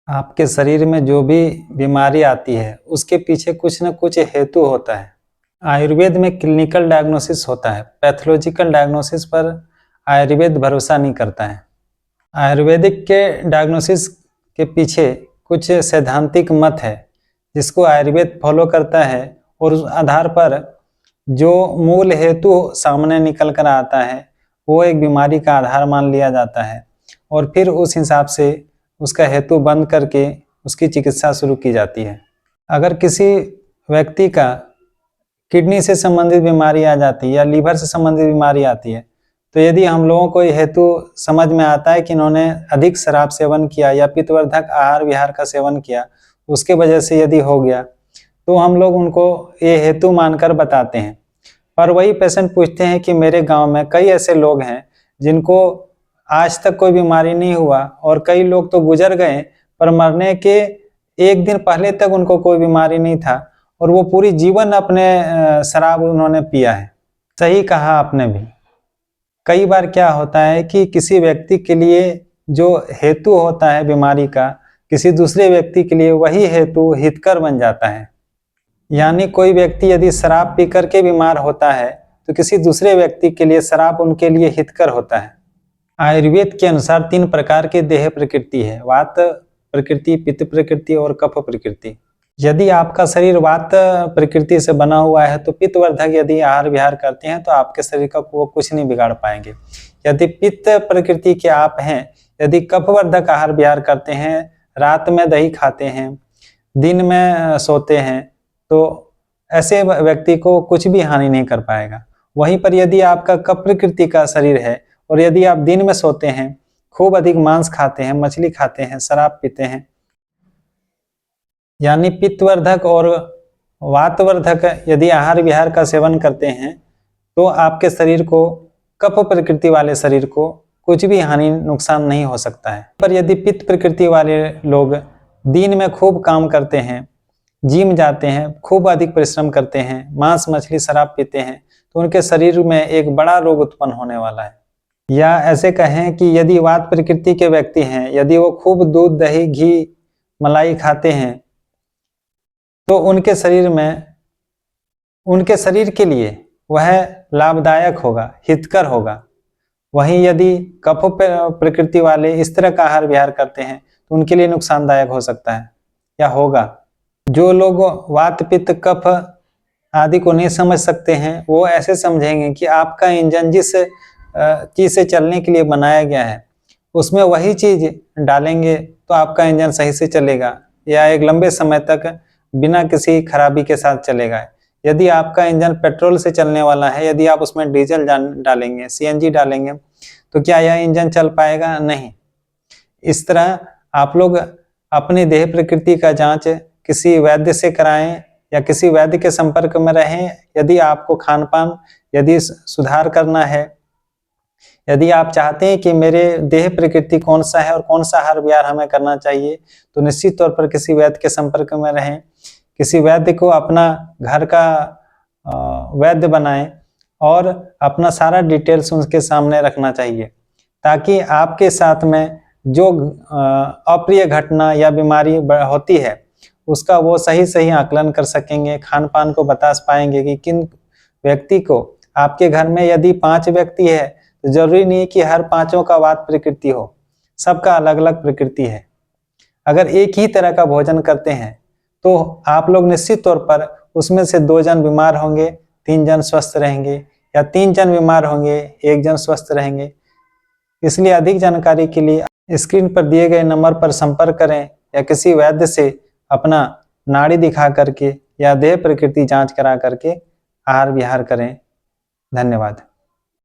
आपके शरीर में जो भी बीमारी आती है उसके पीछे कुछ न कुछ हेतु होता है। आयुर्वेद में क्लिनिकल डायग्नोसिस होता है, पैथोलॉजिकल डायग्नोसिस पर आयुर्वेद भरोसा नहीं करता है। आयुर्वेदिक के डायग्नोसिस के पीछे कुछ सैद्धांतिक मत है जिसको आयुर्वेद फॉलो करता है और उस आधार पर जो मूल हेतु सामने निकल कर आता है वो एक बीमारी का आधार मान लिया जाता है और फिर उस हिसाब से उसका हेतु बंद करके उसकी चिकित्सा शुरू की जाती है। अगर किसी व्यक्ति का किडनी से संबंधित बीमारी आ जाती है या लीवर से संबंधित बीमारी आती है, तो यदि हम लोगों को हेतु समझ में आता है कि इन्होंने अधिक शराब सेवन किया या पित्तवर्धक आहार विहार का सेवन किया, उसके वजह से यदि हो गया, तो हम लोग उनको ये हेतु मानकर बताते हैं। पर वही पेशेंट पूछते हैं कि मेरे गांव में कई ऐसे लोग हैं जिनको आज तक कोई बीमारी नहीं हुआ और कई लोग तो गुजर गए पर मरने के एक दिन पहले तक उनको कोई बीमारी नहीं था और वो पूरी जीवन अपने शराब उन्होंने पिया है। सही कहा आपने भी। कई बार क्या होता है कि किसी व्यक्ति के लिए जो हेतु होता है बीमारी का, किसी दूसरे व्यक्ति के लिए वही हेतु हितकर बन जाता है। यानी कोई व्यक्ति यदि शराब पी करके बीमार होता है तो किसी दूसरे व्यक्ति के लिए शराब उनके लिए हितकर होता है। आयुर्वेद के अनुसार 3 प्रकार की देह प्रकृति है, वात प्रकृति, पित्त प्रकृति और कफ प्रकृति। यदि आपका शरीर वात प्रकृति से बना हुआ है तो पित्तवर्धक यदि आहार विहार करते हैं तो आपके शरीर का वो कुछ नहीं बिगाड़ पाएंगे। यदि पित्त प्रकृति के आप हैं, यदि कफवर्धक आहार विहार करते हैं, रात में दही खाते हैं, दिन में सोते हैं, तो ऐसे व्यक्ति को कुछ भी हानि नहीं कर पाएगा। वहीं पर यदि आपका कफ प्रकृति का शरीर है और यदि आप दिन में सोते हैं, खूब अधिक मांस खाते हैं, मछली खाते हैं, शराब पीते हैं, यानी पित्तवर्धक और वातवर्धक यदि आहार विहार का सेवन करते हैं तो आपके शरीर को, कफ प्रकृति वाले शरीर को कुछ भी हानि नुकसान नहीं हो सकता है। पर यदि पित्त प्रकृति वाले लोग दिन में खूब काम करते हैं, जिम जाते हैं, खूब अधिक परिश्रम करते हैं, मांस मछली शराब पीते हैं, तो उनके शरीर में एक बड़ा रोग उत्पन्न होने वाला है। या ऐसे कहें कि यदि वात प्रकृति के व्यक्ति हैं, यदि वो खूब दूध दही घी मलाई खाते हैं तो उनके शरीर के लिए वह लाभदायक होगा, हितकर होगा। वहीं यदि कफ प्रकृति वाले इस तरह का आहार विहार करते हैं तो उनके लिए नुकसानदायक हो सकता है या होगा। जो लोग वात पित्त कफ आदि को नहीं समझ सकते हैं वो ऐसे समझेंगे कि आपका इंजन जिस चीज से चलने के लिए बनाया गया है उसमें वही चीज डालेंगे तो आपका इंजन सही से चलेगा या एक लंबे समय तक बिना किसी खराबी के साथ चलेगा। यदि आपका इंजन पेट्रोल से चलने वाला है, यदि आप उसमें डीजल डालेंगे, सीएनजी डालेंगे, तो क्या यह इंजन चल पाएगा? नहीं। इस तरह आप लोग अपनी देह प्रकृति का जांच किसी वैद्य से कराएं या किसी वैद्य के संपर्क में रहें। यदि आपको खान पान यदि सुधार करना है, यदि आप चाहते हैं कि मेरे देह प्रकृति कौन सा है और कौन सा आहार विहार हमें करना चाहिए, तो निश्चित तौर पर किसी वैद्य के संपर्क में रहें। किसी वैद्य को अपना घर का वैद्य बनाएं और अपना सारा डिटेल्स उनके सामने रखना चाहिए ताकि आपके साथ में जो अप्रिय घटना या बीमारी होती है उसका वो सही आकलन कर सकेंगे, खान पान को बता पाएंगे कि किन व्यक्ति को, आपके घर में यदि 5 व्यक्ति है तो जरूरी नहीं है कि हर 5 का वात प्रकृति हो, सबका अलग अलग प्रकृति है। अगर एक ही तरह का भोजन करते हैं तो आप लोग निश्चित तौर पर उसमें से 2 जन बीमार होंगे, 3 जन स्वस्थ रहेंगे, या 3 जन बीमार होंगे, 1 जन स्वस्थ रहेंगे। इसलिए अधिक जानकारी के लिए स्क्रीन पर दिए गए नंबर पर संपर्क करें या किसी वैद्य से अपना नाड़ी दिखा करके या देह प्रकृति जांच करा करके आहार विहार करें। धन्यवाद।